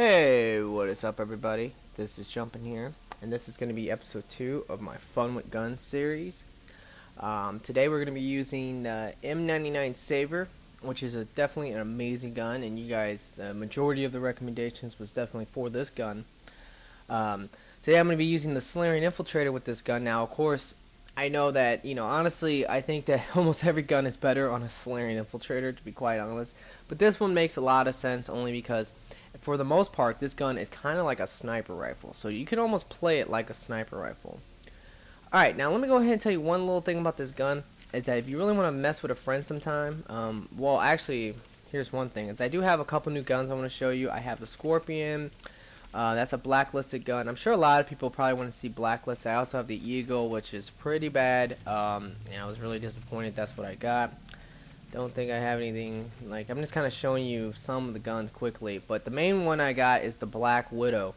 Hey, what is up everybody? This is Jumpin here, and this is going to be episode 2 of my Fun with Guns series. Today we're going to be using M-99 Saber, which is definitely an amazing gun, and you guys, the majority of the recommendations was definitely for this gun. Today I'm going to be using the Solarian Infiltrator with this gun. Now, of course, I know that, honestly, I think that almost every gun is better on a Solarian Infiltrator, to be quite honest. But this one makes a lot of sense only because, for the most part, this gun is kind of like a sniper rifle. So you can almost play it like a sniper rifle. Alright, now let me go ahead and tell you one little thing about this gun. Is that if you really want to mess with a friend sometime, well, actually, here's one thing. Is I do have a couple new guns I want to show you. I have the Scorpion. That's a blacklisted gun. I'm sure a lot of people probably want to see blacklisted. I also have the Eagle, which is pretty bad. And I was really disappointed that's what I got. Don't think I have anything, like, I'm just kind of showing you some of the guns quickly. But the main one I got is the Black Widow.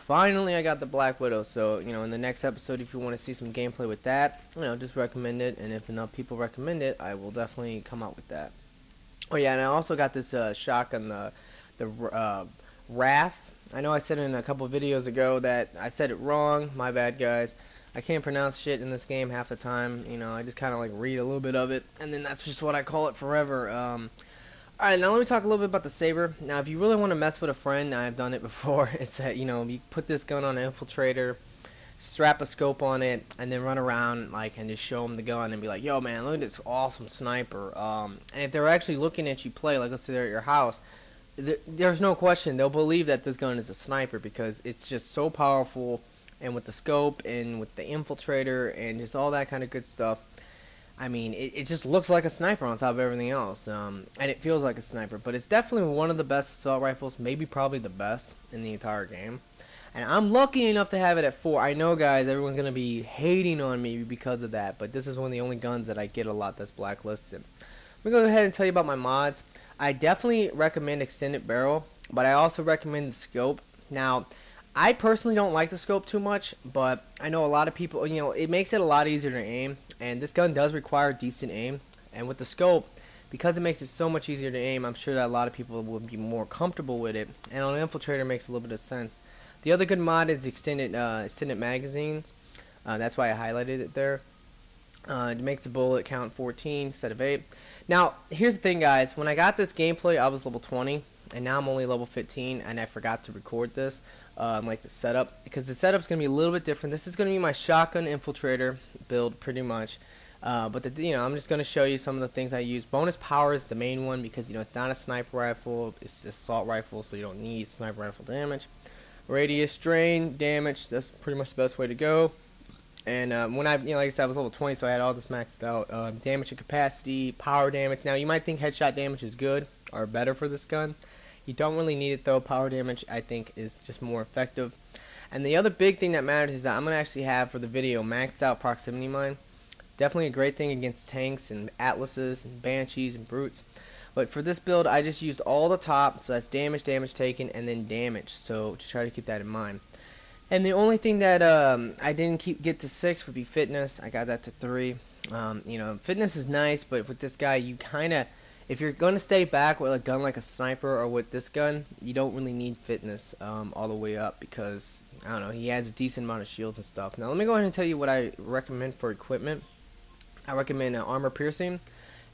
Finally, I got the Black Widow. So, in the next episode, if you want to see some gameplay with that, just recommend it. And if enough people recommend it, I will definitely come out with that. Oh, yeah, and I also got this shotgun, the RAF. I know I said in a couple of videos ago that I said it wrong. My bad, guys. I can't pronounce shit in this game half the time. I just kind of like read a little bit of it, and then that's just what I call it forever. Alright, now let me talk a little bit about the Saber. Now, if you really want to mess with a friend, I've done it before. It's that, you put this gun on an infiltrator, strap a scope on it, and then run around and just show them the gun and be like, yo, man, look at this awesome sniper. And if they're actually looking at you play, like let's say they're at your house, there's no question they'll believe that this gun is a sniper because it's just so powerful. And with the scope and with the infiltrator and just all that kind of good stuff, I mean, it just looks like a sniper on top of everything else. And it feels like a sniper. But it's definitely one of the best assault rifles, maybe probably the best in the entire game. And I'm lucky enough to have it at 4. I know, guys, everyone's going to be hating on me because of that. But this is one of the only guns that I get a lot that's blacklisted. Let me go ahead and tell you about my mods. I definitely recommend extended barrel, but I also recommend the scope. Now, I personally don't like the scope too much, but I know a lot of people, it makes it a lot easier to aim, and this gun does require decent aim, and with the scope, because it makes it so much easier to aim, I'm sure that a lot of people will be more comfortable with it, and on an infiltrator it makes a little bit of sense. The other good mod is extended magazines. That's why I highlighted it there. It makes the bullet count 14 instead of 8. Now, here's the thing, guys. When I got this gameplay, I was level 20, and now I'm only level 15, and I forgot to record this. Like the setup, because the setup's gonna be a little bit different. This is gonna be my shotgun infiltrator build, pretty much. But I'm just gonna show you some of the things I use. Bonus power is the main one because it's not a sniper rifle; it's an assault rifle, so you don't need sniper rifle damage. Radius, drain, damage. That's pretty much the best way to go. And when like I said, I was level 20, so I had all this maxed out. Damage and capacity, power damage. Now you might think headshot damage is good or better for this gun. You don't really need it though. Power damage, I think, is just more effective. And the other big thing that matters is that I'm going to actually have for the video maxed out proximity mine. Definitely a great thing against tanks and atlases and banshees and brutes. But for this build, I just used all the top, so that's damage, damage taken, and then damage. So just try to keep that in mind. And the only thing that I didn't get to 6 would be fitness. I got that to 3. Fitness is nice, but with this guy, you kind of, if you're going to stay back with a gun like a sniper or with this gun, you don't really need fitness all the way up because, I don't know, he has a decent amount of shields and stuff. Now, let me go ahead and tell you what I recommend for equipment. I recommend armor piercing,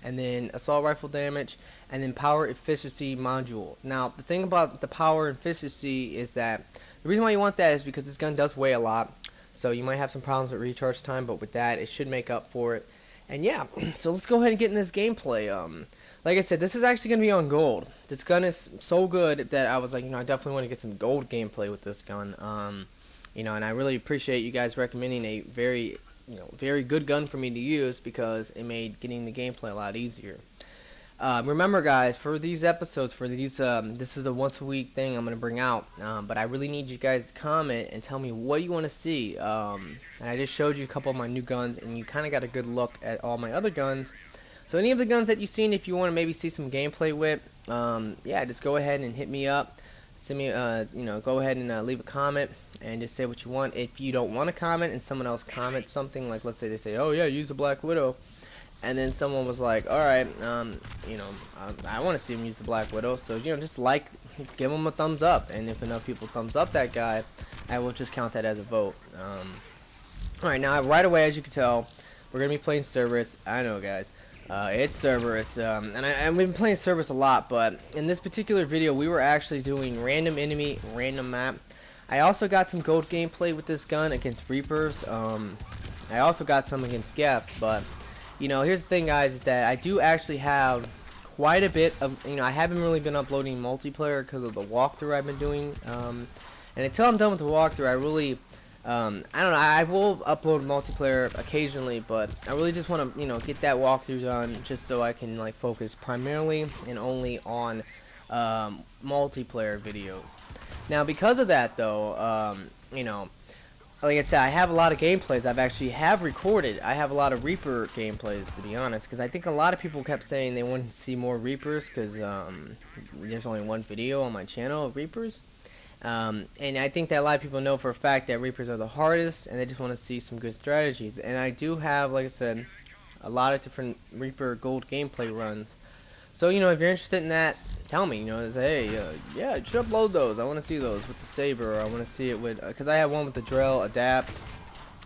and then assault rifle damage, and then power efficiency module. Now, the thing about the power efficiency is that the reason why you want that is because this gun does weigh a lot. So you might have some problems with recharge time, but with that, it should make up for it. And yeah, so let's go ahead and get in this gameplay. Like I said, this is actually going to be on gold. This gun is so good that I was like, I definitely want to get some gold gameplay with this gun. And I really appreciate you guys recommending a very, very good gun for me to use because it made getting the gameplay a lot easier. Remember, guys, for these episodes, this is a once a week thing I'm going to bring out. But I really need you guys to comment and tell me what you want to see. And I just showed you a couple of my new guns, and you kind of got a good look at all my other guns. So any of the guns that you've seen, if you want to maybe see some gameplay with, yeah, just go ahead and hit me up. Send me, go ahead and leave a comment and just say what you want. If you don't want to comment and someone else comments something, like let's say they say, oh yeah, use the Black Widow, and then someone was like, all right, I want to see him use the Black Widow. So just like give him a thumbs up, and if enough people thumbs up that guy, I will just count that as a vote. Alright, now right away, as you can tell, we're gonna be playing Cerberus. I know, guys, it's Cerberus, and I've been playing Cerberus a lot, but in this particular video we were actually doing random enemy, random map. I also got some gold gameplay with this gun against Reapers. I also got some against Geth, but you know, here's the thing, guys, is that I do actually have quite a bit of, you know, I haven't really been uploading multiplayer because of the walkthrough I've been doing, and until I'm done with the walkthrough, I really, I don't know, I will upload multiplayer occasionally, but I really just want to, you know, get that walkthrough done just so I can, like, focus primarily and only on multiplayer videos. Now, because of that, though, you know, like I said, I have a lot of gameplays I've actually recorded. I have a lot of Reaper gameplays, to be honest, because I think a lot of people kept saying they wanted to see more Reapers because there's only one video on my channel of Reapers. And I think that a lot of people know for a fact that Reapers are the hardest, and they just want to see some good strategies. And I do have, like I said, a lot of different Reaper gold gameplay runs. So, you know, if you're interested in that, tell me, you know, say, hey, yeah, you should upload those. I want to see those with the Saber, or I want to see it with, because I have one with the drill, adapt,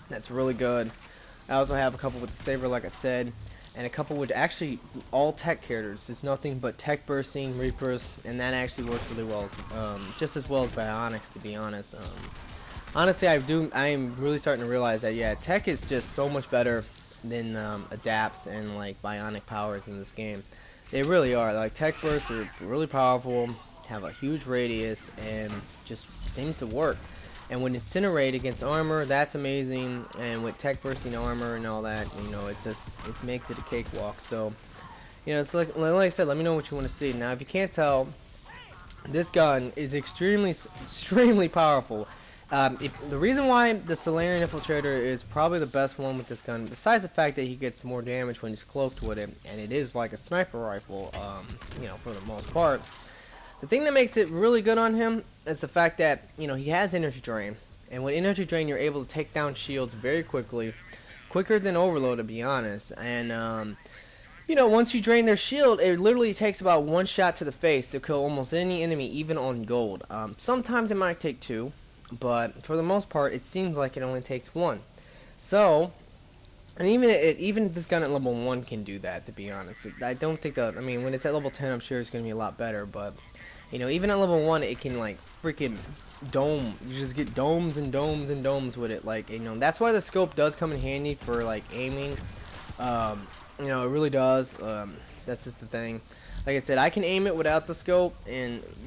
that's really good. I also have a couple with the Saber, like I said, and a couple with actually all tech characters. It's nothing but tech bursting Reapers, and that actually works really well, just as well as Bionics, to be honest. Honestly, I am really starting to realize that, yeah, tech is just so much better than adapts and like Bionic powers in this game. They really are. Like, tech bursts are really powerful, have a huge radius, and just seems to work. And when incinerate against armor, that's amazing. And with tech bursting armor and all that, you know, it makes it a cakewalk. So, you know, it's like I said, let me know what you want to see. Now, if you can't tell, this gun is extremely powerful. The reason why the Solarian Infiltrator is probably the best one with this gun, besides the fact that he gets more damage when he's cloaked with it, and it is like a sniper rifle, you know, for the most part. The thing that makes it really good on him is the fact that, you know, he has energy drain, and with energy drain, you're able to take down shields very quickly, quicker than Overload, to be honest. And you know, once you drain their shield, it literally takes about one shot to the face to kill almost any enemy, even on gold. Sometimes it might take two, but for the most part, it seems like it only takes one. So, and even this gun at level 1 can do that, to be honest. I don't think that, I mean, when it's at level 10, I'm sure it's going to be a lot better, but, you know, even at level 1, it can, like, freaking dome. You just get domes and domes and domes with it. Like, you know, that's why the scope does come in handy for, like, aiming. You know, it really does. That's just the thing. Like I said, I can aim it without the scope,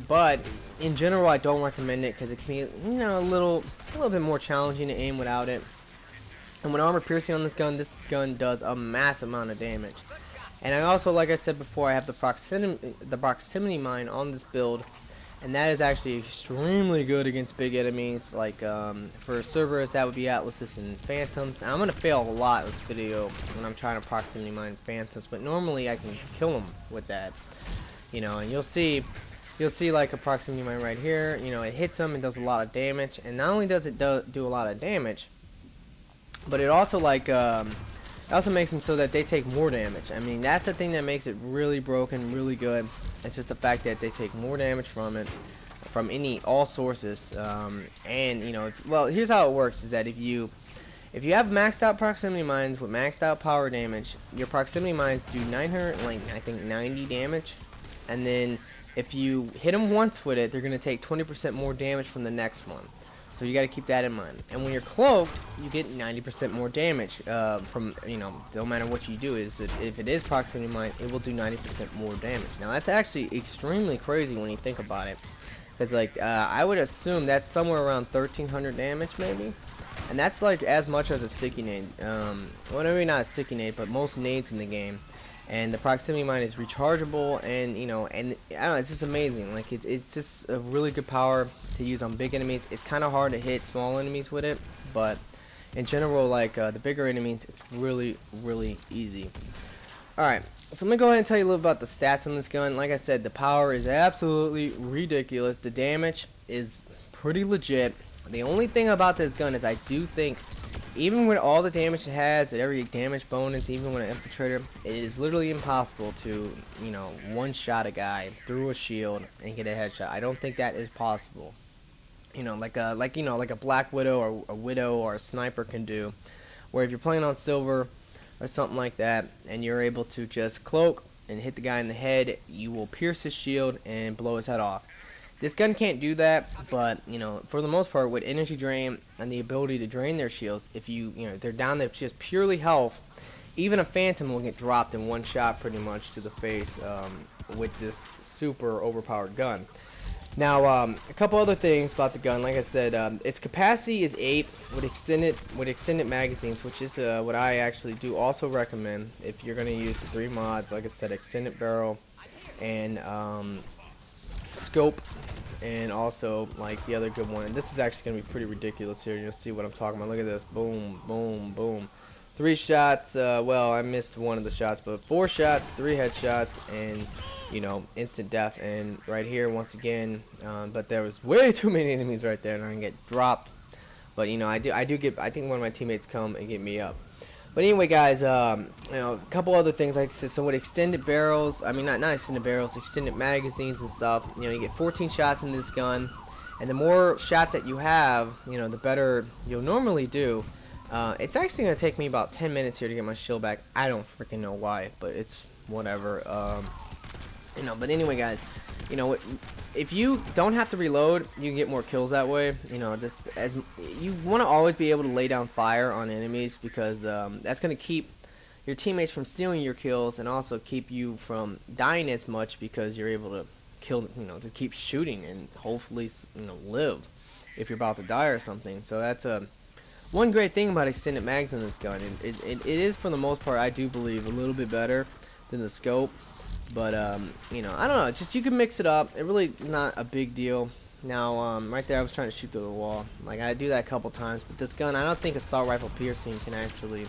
but in general, I don't recommend it because it can be, you know, a little bit more challenging to aim without it. And with armor piercing on this gun does a massive amount of damage. And I also, like I said before, I have the proximity mine on this build, and that is actually extremely good against big enemies. Like for Cerberus, that would be Atlases and Phantoms. I'm gonna fail a lot in this video when I'm trying to proximity mine Phantoms, but normally I can kill them with that. You know, and you'll see like a proximity mine right here. You know, it hits them and does a lot of damage, and not only does it do a lot of damage, but it also like it also makes them so that they take more damage. I mean, that's the thing that makes it really broken, really good. It's just the fact that they take more damage from it, from all sources. And you know, well, here's how it works: is that if you have maxed out proximity mines with maxed out power damage, your proximity mines do 900, like I think 90 damage, and then if you hit them once with it, they're gonna take 20% more damage from the next one. So you got to keep that in mind. And when you're cloaked, you get 90% more damage from, you know, no matter what you do. If it is proximity mine, it will do 90% more damage. Now that's actually extremely crazy when you think about it, because like I would assume that's somewhere around 1300 damage maybe, and that's like as much as a sticky nade. Well, maybe not a sticky nade, but most nades in the game. And the proximity mine is rechargeable, and you know, and I don't know, it's just amazing. Like it's just a really good power to use on big enemies. It's kind of hard to hit small enemies with it, but in general, like the bigger enemies, it's really easy. All right, so let me go ahead and tell you a little about the stats on this gun. Like I said, the power is absolutely ridiculous. The damage is pretty legit. The only thing about this gun is I do think even with all the damage it has, at every damage bonus, even with an infiltrator, it is literally impossible to, you know, one-shot a guy through a shield and get a headshot. I don't think that is possible. You know, like a Black Widow or a Widow or a Sniper can do, where if you're playing on silver or something like that, and you're able to just cloak and hit the guy in the head, you will pierce his shield and blow his head off. This gun can't do that, but you know, for the most part, with energy drain and the ability to drain their shields, if you know they're down to just purely health, even a Phantom will get dropped in one shot pretty much to the face with this super overpowered gun. Now, a couple other things about the gun. Like I said, its capacity is 8 with extended magazines, which is what I actually do also recommend if you're going to use the 3 mods. Like I said, extended barrel and scope, and also like the other good one. And this is actually going to be pretty ridiculous here. You'll see what I'm talking about. Look at this. Boom, boom, boom. 3 shots. Well, I missed one of the shots, but 4 shots, 3 headshots, and you know, instant death. And right here once again, but there was way too many enemies right there and I can get dropped. But you know, I do get, I think one of my teammates come and get me up. But anyway guys, you know, a couple other things like I said. So with extended barrels, I mean not extended barrels, extended magazines and stuff, you know, you get 14 shots in this gun, and the more shots that you have, you know, the better you'll normally do. It's actually going to take me about 10 minutes here to get my shield back. I don't freaking know why, but it's whatever. You know, but anyway guys, you know, if you don't have to reload, you can get more kills that way. You know, just as you want to always be able to lay down fire on enemies, because that's going to keep your teammates from stealing your kills and also keep you from dying as much, because you're able to kill, you know, to keep shooting and hopefully, you know, live if you're about to die or something. So that's one great thing about extended mags in this gun. It is, for the most part, I do believe, a little bit better than the scope. But you know, I don't know, just you can mix it up. It really not a big deal. Now right there I was trying to shoot through the wall. Like, I do that a couple times, but this gun, I don't think assault rifle piercing can actually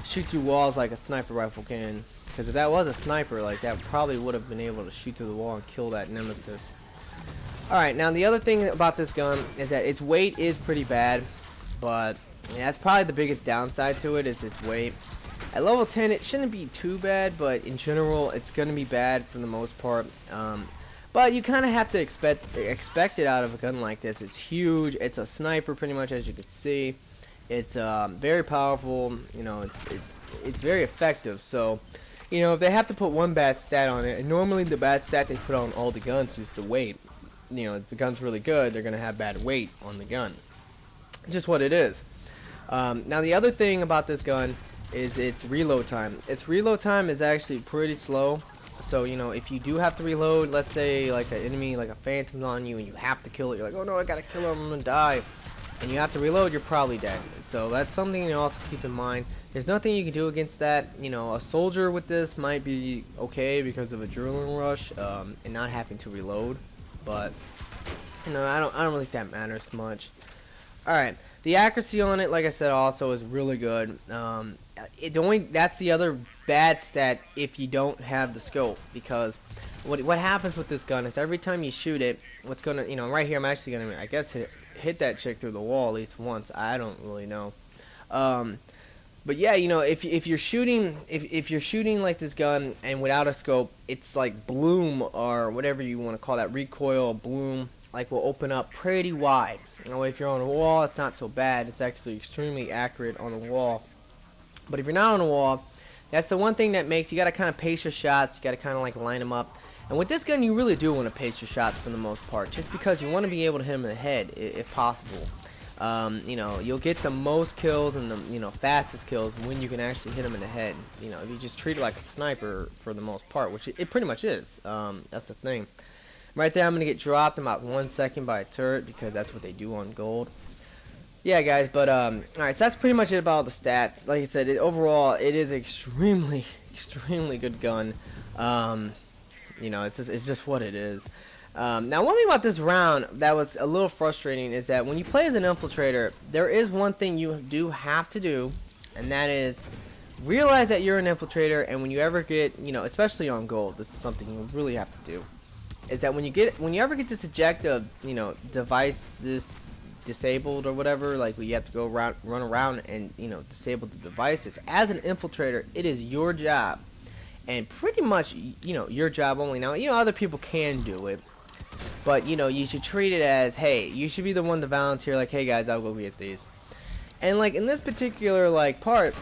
shoot through walls like a sniper rifle can. Because if that was a sniper, like, that probably would have been able to shoot through the wall and kill that nemesis. Alright, now the other thing about this gun is that its weight is pretty bad, but yeah, that's probably the biggest downside to it, is its weight. At level 10, it shouldn't be too bad, but in general, it's going to be bad for the most part. But you kind of have to expect it out of a gun like this. It's huge. It's a sniper, pretty much, as you can see. It's very powerful. You know, it's very effective. So, you know, if they have to put one bad stat on it, and normally the bad stat they put on all the guns is the weight. You know, if the gun's really good, they're going to have bad weight on the gun. Just what it is. Now, the other thing about this gun is its reload time. Its reload time is actually pretty slow. So, you know, if you do have to reload, let's say like an enemy, like a Phantom's on you and you have to kill it, you're like, oh no, I gotta kill him, I'm gonna die, and you have to reload, you're probably dead. So that's something you also keep in mind. There's nothing you can do against that. You know, a soldier with this might be okay because of adrenaline rush and not having to reload, but you know, I don't really think that matters much. Alright, the accuracy on it, like I said, also is really good. That's the other bad stat if you don't have the scope, because what happens with this gun is every time you shoot it, what's gonna, you know, right here I'm actually gonna, I guess, hit that chick through the wall at least once. I don't really know. But yeah, you know, if you're shooting, if you're shooting like this gun and without a scope, it's like bloom, or whatever you want to call that, recoil, bloom, like, will open up pretty wide. You know, if you're on a wall, it's not so bad. It's actually extremely accurate on the wall. But if you're not on a wall, that's the one thing that makes you gotta kind of pace your shots. You gotta kind of like line them up. And with this gun, you really do want to pace your shots for the most part, just because you want to be able to hit him in the head if possible. You know, you'll get the most kills and the, you know, fastest kills when you can actually hit him in the head. You know, if you just treat it like a sniper for the most part, which it pretty much is. That's the thing. Right there, I'm gonna get dropped in about 1 second by a turret, because that's what they do on gold. Yeah, guys, but alright, so that's pretty much it about the stats. Like I said, overall, it is extremely good gun. You know, it's just what it is. Now, one thing about this round that was a little frustrating is that when you play as an infiltrator, there is one thing you do have to do, and that is realize that you're an infiltrator. And when you ever get, you know, especially on gold, this is something you really have to do, is that when you ever get this ejective, you know, device, this disabled or whatever, like you have to go around, run around and, you know, disable the devices. As an infiltrator, it is your job, and pretty much, you know, your job only. Now, you know, other people can do it, but, you know, you should treat it as, hey, you should be the one to volunteer, like, hey guys, I'll go get these. And like in this particular like part,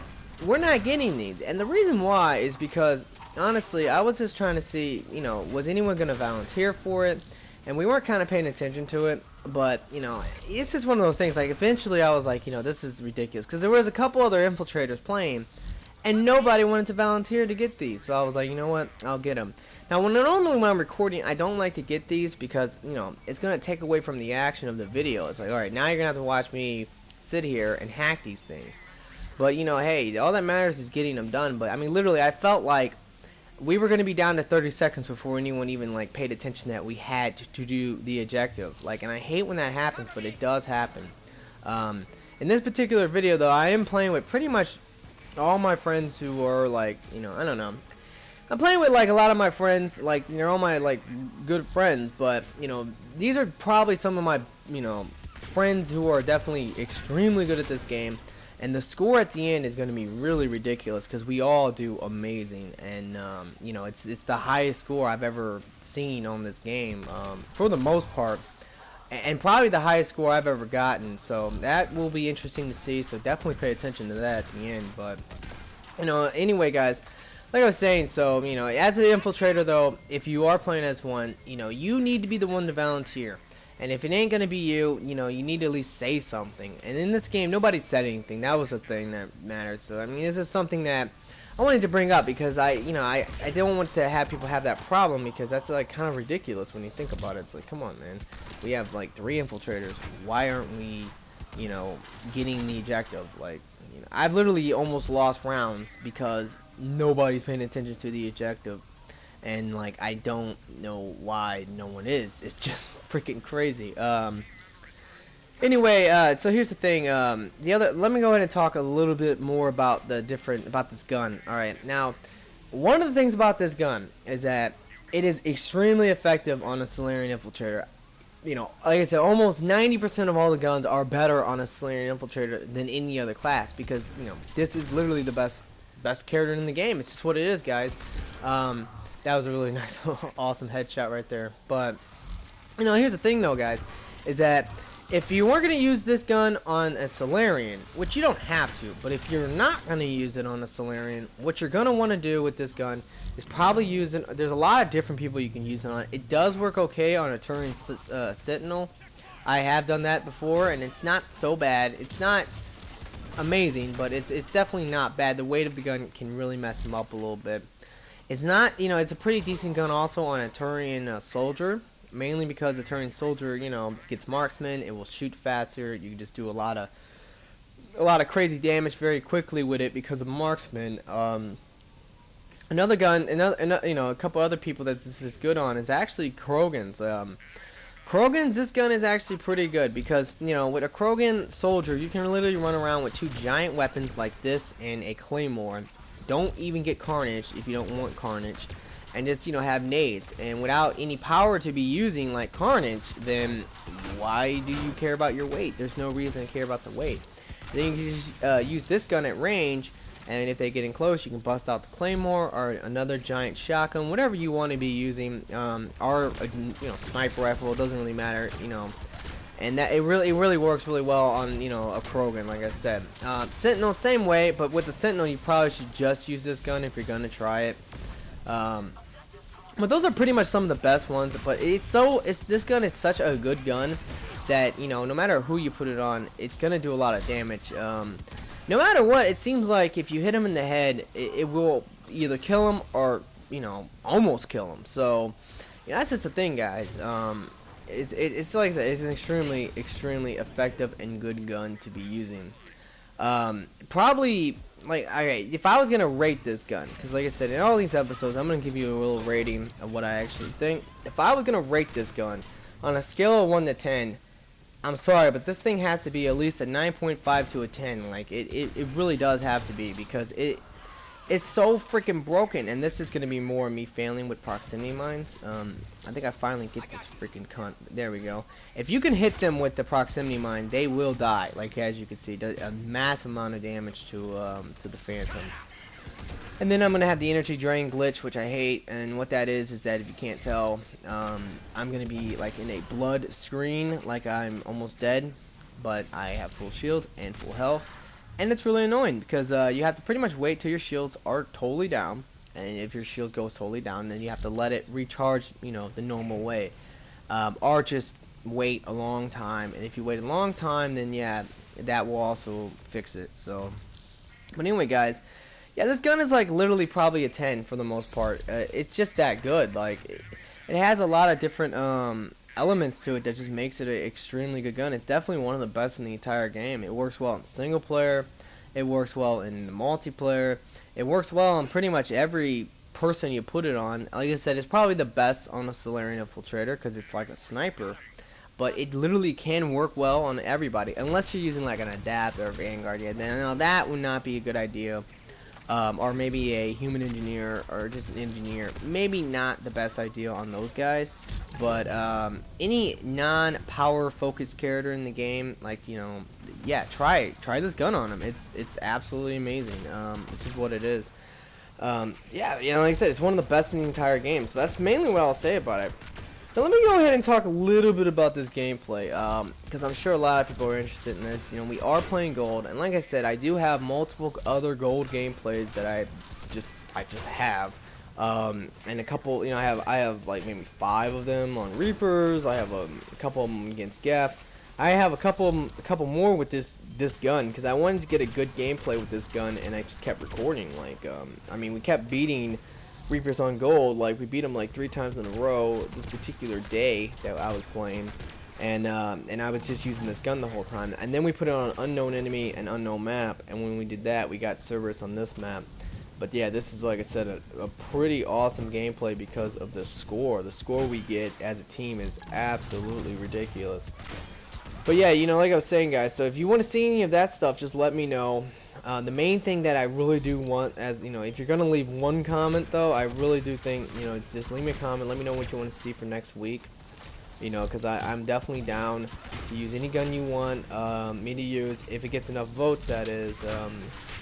we're not getting these, and the reason why is because honestly, I was just trying to see, you know, was anyone gonna volunteer for it, and we weren't kind of paying attention to it. But you know, it's just one of those things. Like eventually, I was like, you know, this is ridiculous, because there was a couple other infiltrators playing, and nobody wanted to volunteer to get these. So I was like, you know what, I'll get them. Now, normally when I'm recording, I don't like to get these because, you know, it's gonna take away from the action of the video. It's like, all right, now you're gonna have to watch me sit here and hack these things. But you know, hey, all that matters is getting them done. But I mean, literally, I felt like we were going to be down to 30 seconds before anyone even like paid attention that we had to do the objective. Like, and I hate when that happens, but it does happen. In this particular video though, I am playing with pretty much all my friends who are like, you know, I don't know, I'm playing with like a lot of my friends, like they're all my like good friends, but you know, these are probably some of my, you know, friends who are definitely extremely good at this game, and the score at the end is going to be really ridiculous because we all do amazing. And you know, it's the highest score I've ever seen on this game, for the most part, and probably the highest score I've ever gotten. So that will be interesting to see, so definitely pay attention to that at the end. But you know, anyway guys, like I was saying, so you know, as an infiltrator though, if you are playing as one, you know, you need to be the one to volunteer. And if it ain't gonna be you, you know, you need to at least say something. And in this game, nobody said anything. That was the thing that mattered. So I mean, this is something that I wanted to bring up because I don't want to have people have that problem, because that's like kind of ridiculous when you think about it. It's like, come on, man, we have like 3 infiltrators. Why aren't we, you know, getting the objective? Like, you know, I've literally almost lost rounds because nobody's paying attention to the objective. And like, I don't know why no one is. It's just freaking crazy. Anyway, so here's the thing. Let me go ahead and talk a little bit more about this gun. All right, now, one of the things about this gun is that it is extremely effective on a Solarian infiltrator. You know, like I said, almost 90% of all the guns are better on a Solarian infiltrator than any other class, because you know, this is literally the best character in the game. It's just what it is, guys. That was a really nice, awesome headshot right there. But, you know, here's the thing though, guys, is that if you weren't going to use this gun on a Solarian, which you don't have to, but if you're not going to use it on a Solarian, what you're going to want to do with this gun is probably use it. There's a lot of different people you can use it on. It does work okay on a Turian Sentinel. I have done that before, and it's not so bad. It's not amazing, but it's definitely not bad. The weight of the gun can really mess him up a little bit. It's not, you know, it's a pretty decent gun also on a Turian soldier, mainly because the Turian soldier, you know, gets marksman. It will shoot faster. You can just do a lot of crazy damage very quickly with it because of marksman. Another gun, you know, a couple other people that this is good on is actually Krogan's. Krogan's, this gun is actually pretty good because, you know, with a Krogan soldier, you can literally run around with 2 giant weapons like this and a claymore. Don't even get carnage if you don't want carnage, and just, you know, have nades. And without any power to be using like carnage, then why do you care about your weight? There's no reason to care about the weight. Then you can just use this gun at range, and if they get in close, you can bust out the claymore or another giant shotgun, whatever you want to be using, or a, you know, sniper rifle. It doesn't really matter, you know. And that it really works really well on, you know, a Krogan, like I said. Sentinel, same way, but with the Sentinel, you probably should just use this gun if you're gonna try it. But those are pretty much some of the best ones. But this gun is such a good gun that, you know, no matter who you put it on, it's gonna do a lot of damage. No matter what, it seems like if you hit him in the head, it will either kill him or, you know, almost kill him. So yeah, that's just the thing, guys. It's like I said, it's an extremely effective and good gun to be using. Probably, like, okay, if I was gonna rate this gun, because like I said, in all these episodes, I'm gonna give you a little rating of what I actually think. If I was gonna rate this gun on a scale of 1 to 10, I'm sorry, but this thing has to be at least a 9.5 to a 10. Like, it really does have to be, because it it's so freaking broken, and this is gonna be more me failing with proximity mines. I think I finally get this freaking cunt. There we go. If you can hit them with the proximity mine, they will die. Like as you can see, does a massive amount of damage to the Phantom. And then I'm gonna have the energy drain glitch, which I hate. And what that is that if you can't tell, I'm gonna be like in a blood screen, like I'm almost dead, but I have full shield and full health. And it's really annoying because you have to pretty much wait till your shields are totally down, and if your shield goes totally down, then you have to let it recharge, you know, the normal way, or just wait a long time. And if you wait a long time, then yeah, that will also fix it. So, but anyway, guys, yeah, this gun is like literally probably a 10 for the most part. It's just that good. Like it has a lot of different elements to it that just makes it an extremely good gun. It's definitely one of the best in the entire game. It works well in single player, it works well in the multiplayer, it works well on pretty much every person you put it on. Like I said, it's probably the best on a Solarian Infiltrator because it's like a sniper, but it literally can work well on everybody unless you're using like an Adapt or a Vanguard. Yeah, then that would not be a good idea. Or maybe a human engineer or just an engineer. Maybe not the best idea on those guys, but any non-power focused character in the game, like, you know, yeah, try this gun on him. It's absolutely amazing. This is what it is. Yeah, you know, like I said, it's one of the best in the entire game. So that's mainly what I'll say about it. Now let me go ahead and talk a little bit about this gameplay, because I'm sure a lot of people are interested in this. You know, we are playing gold, and like I said, I do have multiple other gold gameplays that I just have, and a couple. You know, I have like maybe 5 of them on Reapers. I have a couple of them against Geff. I have a couple more with this gun because I wanted to get a good gameplay with this gun, and I just kept recording. Like, I mean, we kept beating Reapers on gold. Like we beat them like 3 times in a row this particular day that I was playing, and I was just using this gun the whole time. And then we put it on unknown enemy and unknown map, and when we did that, we got Cerberus on this map. But yeah, this is, like I said, a pretty awesome gameplay because of the score. The score we get as a team is absolutely ridiculous. But yeah, you know, like I was saying, guys, so if you want to see any of that stuff, just let me know. The main thing that I really do want, as you know, if you're gonna leave one comment though, I really do think, you know, just leave me a comment. Let me know what you want to see for next week. You know, because I'm definitely down to use any gun you want me to use if it gets enough votes. That is,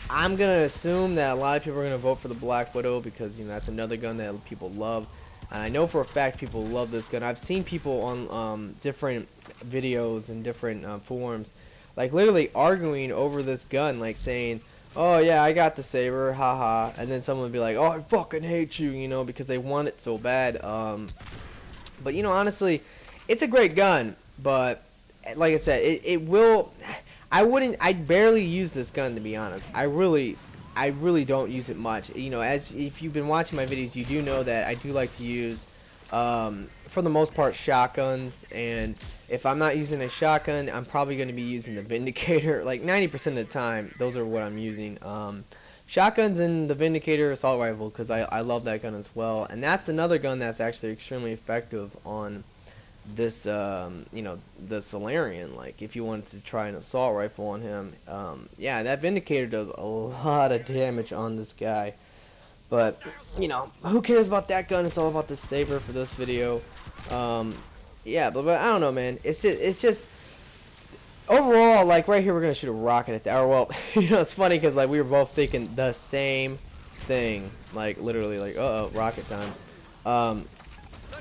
I'm gonna assume that a lot of people are gonna vote for the Black Widow because, you know, that's another gun that people love, and I know for a fact people love this gun. I've seen people on different videos and different forums, like literally arguing over this gun, like saying, oh yeah, I got the Saber, haha, and then someone would be like, oh, I fucking hate you, you know, because they want it so bad. But you know, honestly, it's a great gun, but like I said, it will, I'd barely use this gun, to be honest. I really don't use it much. You know, as if you've been watching my videos, you do know that I do like to use, for the most part, shotguns. And if I'm not using a shotgun, I'm probably going to be using the Vindicator. Like 90% of the time, those are what I'm using. Shotguns and the Vindicator assault rifle, because I love that gun as well. And that's another gun that's actually extremely effective on this, you know, the Solarian. Like if you wanted to try an assault rifle on him, yeah, that Vindicator does a lot of damage on this guy. But you know, who cares about that gun? It's all about the Saber for this video. Yeah, but I don't know, man. It's just overall, like right here, we're gonna shoot a rocket at the hour. Well, you know, it's funny because like we were both thinking the same thing. Like literally, like rocket time.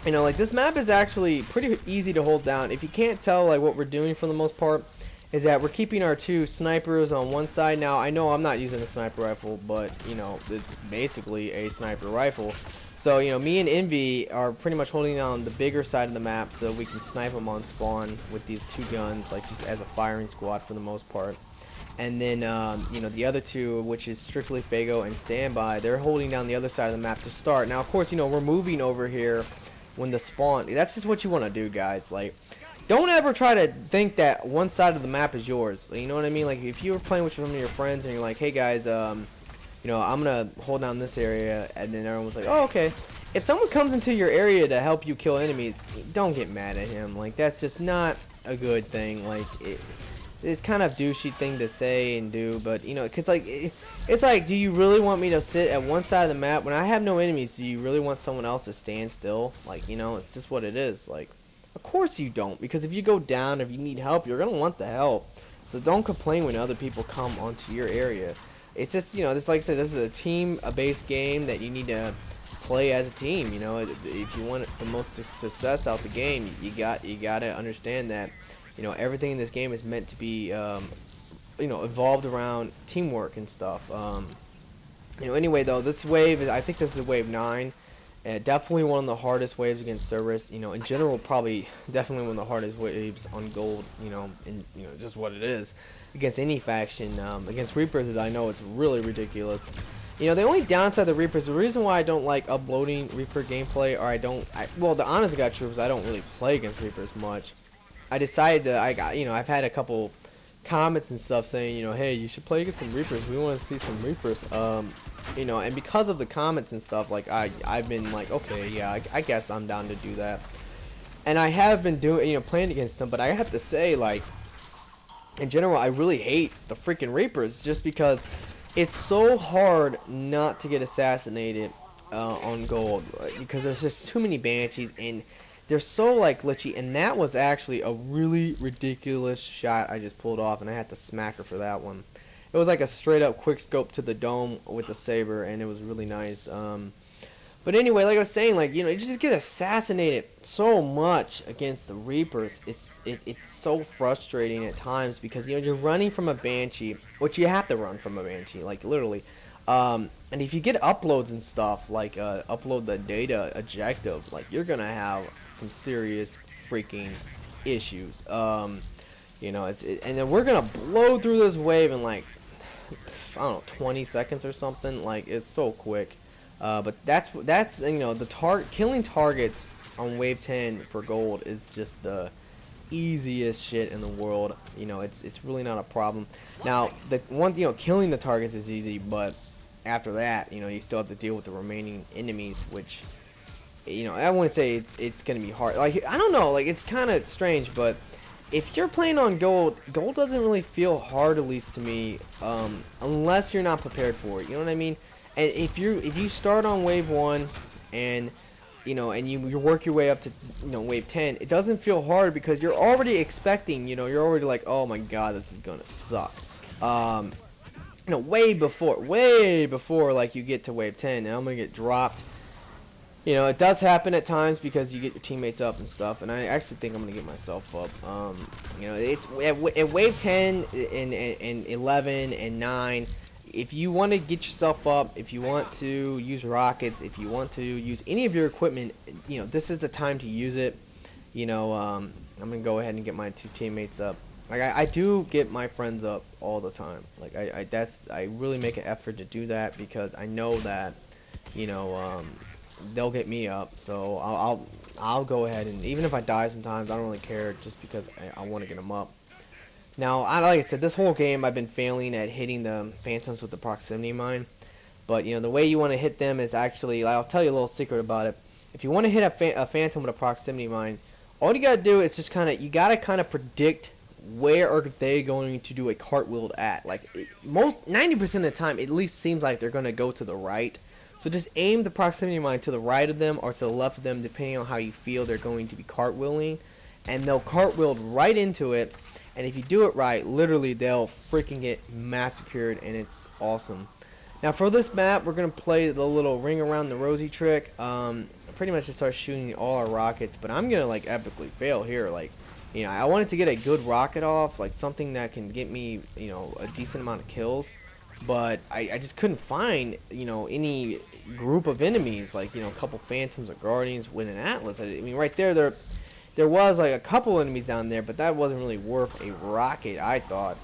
You know, like this map is actually pretty easy to hold down. If you can't tell, like what we're doing for the most part is that we're keeping our 2 snipers on one side. Now I know I'm not using a sniper rifle, but you know, it's basically a sniper rifle. So you know, me and Envy are pretty much holding down the bigger side of the map so we can snipe them on spawn with these 2 guns, like just as a firing squad for the most part. And then you know, the other 2, which is strictly Fago and Standby, they're holding down the other side of the map to start. Now of course, you know, we're moving over here when the spawn, that's just what you want to do, guys. Like, don't ever try to think that one side of the map is yours. You know what I mean? Like if you were playing with some of your friends and you're like, hey guys, you know, I'm gonna hold down this area, and then everyone was like, oh okay. If someone comes into your area to help you kill enemies, don't get mad at him. Like that's just not a good thing. Like it's kind of douchey thing to say and do, but you know, cause like it's like, do you really want me to sit at one side of the map when I have no enemies? Do you really want someone else to stand still? Like, you know, it's just what it is. Like, of course you don't, because if you go down, if you need help, you're gonna want the help. So don't complain when other people come onto your area. It's just, you know, this, like I said, this is a team-based game that you need to play as a team. You know, if you want the most success out the game, you gotta understand that, you know, everything in this game is meant to be, you know, evolved around teamwork and stuff. You know, anyway, though, this wave is, I think this is wave 9. Definitely one of the hardest waves against Cerberus. You know, in general, probably definitely one of the hardest waves on gold. You know, and you know, just what it is against any faction. Against Reapers, is I know it's really ridiculous. You know, the only downside of the Reapers, the reason why I don't like uploading Reaper gameplay, or well, the honest to God truth is I don't really play against Reapers much. I decided to, you know, I've had a couple comments and stuff saying, you know, hey, you should play against some Reapers. We want to see some Reapers. You know, and because of the comments and stuff, like I've been like, okay, yeah, I guess I'm down to do that. And I have been doing, you know, playing against them, but I have to say, like, in general, I really hate the freaking Reapers just because it's so hard not to get assassinated on gold, because there's just too many Banshees and they're so like glitchy. And that was actually a really ridiculous shot I just pulled off, and I had to smack her for that one. It was like a straight up quick scope to the dome with the Saber, and it was really nice. But anyway, like I was saying, like, you know, you just get assassinated so much against the Reapers. It's so frustrating at times because, you know, you're running from a Banshee, which you have to run from a Banshee, like literally. And if you get uploads and stuff, like upload the data objective, like you're gonna have some serious freaking issues. You know, and then we're gonna blow through this wave in like, I don't know, 20 seconds or something. Like, it's so quick. But that's you know, the killing targets on wave 10 for gold is just the easiest shit in the world. You know, it's really not a problem. Now, the one, you know, killing the targets is easy, but after that, you know, you still have to deal with the remaining enemies, which, you know, I wouldn't say it's gonna be hard. Like, I don't know, like, it's kind of strange, but if you're playing on gold doesn't really feel hard, at least to me, unless you're not prepared for it. You know what I mean? And if you start on wave 1 and, you know, and you work your way up to, you know, wave 10, it doesn't feel hard because you're already expecting, you know, you're already like, oh my god, this is gonna suck. You know, way before like you get to wave 10, and I'm gonna get dropped. You know, it does happen at times because you get your teammates up and stuff, and I actually think I'm gonna get myself up. You know, it's at wave 10 and 11 and 9. If you want to get yourself up, if you want to use rockets, if you want to use any of your equipment, you know, this is the time to use it. You know, I'm gonna go ahead and get my 2 teammates up. Like, I do get my friends up all the time. Like, I really make an effort to do that because I know that, you know, they'll get me up. So I'll go ahead, and even if I die sometimes, I don't really care, just because I want to get them up. Now, like I said, this whole game I've been failing at hitting the phantoms with the proximity mine. But, you know, the way you want to hit them is actually, I'll tell you a little secret about it. If you want to hit a phantom with a proximity mine, all you gotta do is just you gotta kind of predict where are they going to do a cartwheel at. Like, 90% of the time, it at least seems like they're gonna go to the right. So just aim the proximity mine to the right of them or to the left of them, depending on how you feel they're going to be cartwheeling, and they'll cartwheel right into it. And if you do it right, literally they'll freaking get massacred, and it's awesome. Now for this map, we're gonna play the little ring around the Rosey Trick. Pretty much just start shooting all our rockets, but I'm gonna like epically fail here. Like, you know, I wanted to get a good rocket off, like something that can get me, you know, a decent amount of kills. But I just couldn't find, you know, any group of enemies, like, you know, a couple phantoms or guardians with an atlas. I mean, right there was like a couple enemies down there, but that wasn't really worth a rocket, I thought,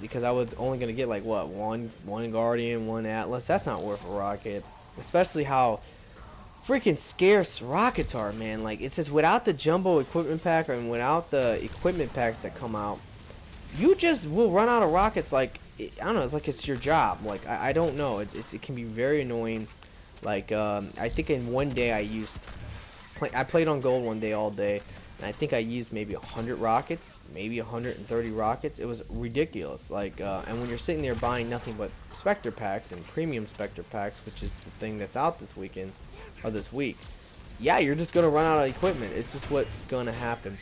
because I was only gonna get like what, one guardian, one atlas. That's not worth a rocket, especially how freaking scarce rockets are, man. Like, it's just without the jumbo equipment pack and without the equipment packs that come out, you just will run out of rockets. Like, I don't know, it's like it's your job. Like, I don't know, it can be very annoying. Like, I think in one day I played on gold one day all day. and I think I used maybe 100 rockets, maybe 130 rockets. It was ridiculous. Like, and when you're sitting there buying nothing but Spectre packs and premium Spectre packs, which is the thing that's out this weekend or this week, yeah, you're just gonna run out of equipment. It's just what's gonna happen.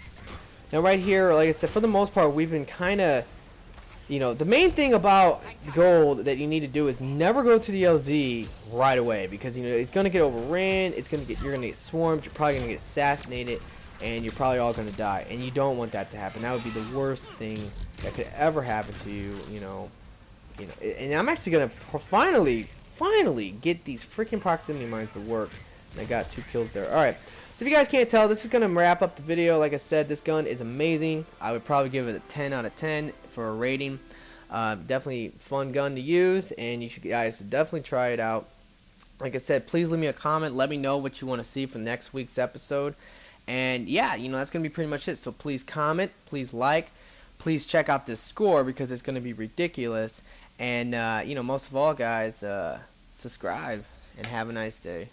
Now, right here, like I said, for the most part, we've been kind of, you know, the main thing about gold that you need to do is never go to the LZ right away, because, you know, it's gonna get overran. You're gonna get swarmed. You're probably gonna get assassinated, and you're probably all gonna die. And you don't want that to happen. That would be the worst thing that could ever happen to you. You know. And I'm actually gonna finally get these freaking proximity mines to work. And I got 2 kills there. All right. So if you guys can't tell, this is gonna wrap up the video. Like I said, this gun is amazing. I would probably give it a 10 out of 10 for a rating. Definitely fun gun to use, and you guys should definitely try it out. Like I said, please leave me a comment. Let me know what you want to see for next week's episode. And yeah, you know, that's gonna be pretty much it. So please comment, please like, please check out this score, because it's gonna be ridiculous. And you know, most of all, guys, subscribe and have a nice day.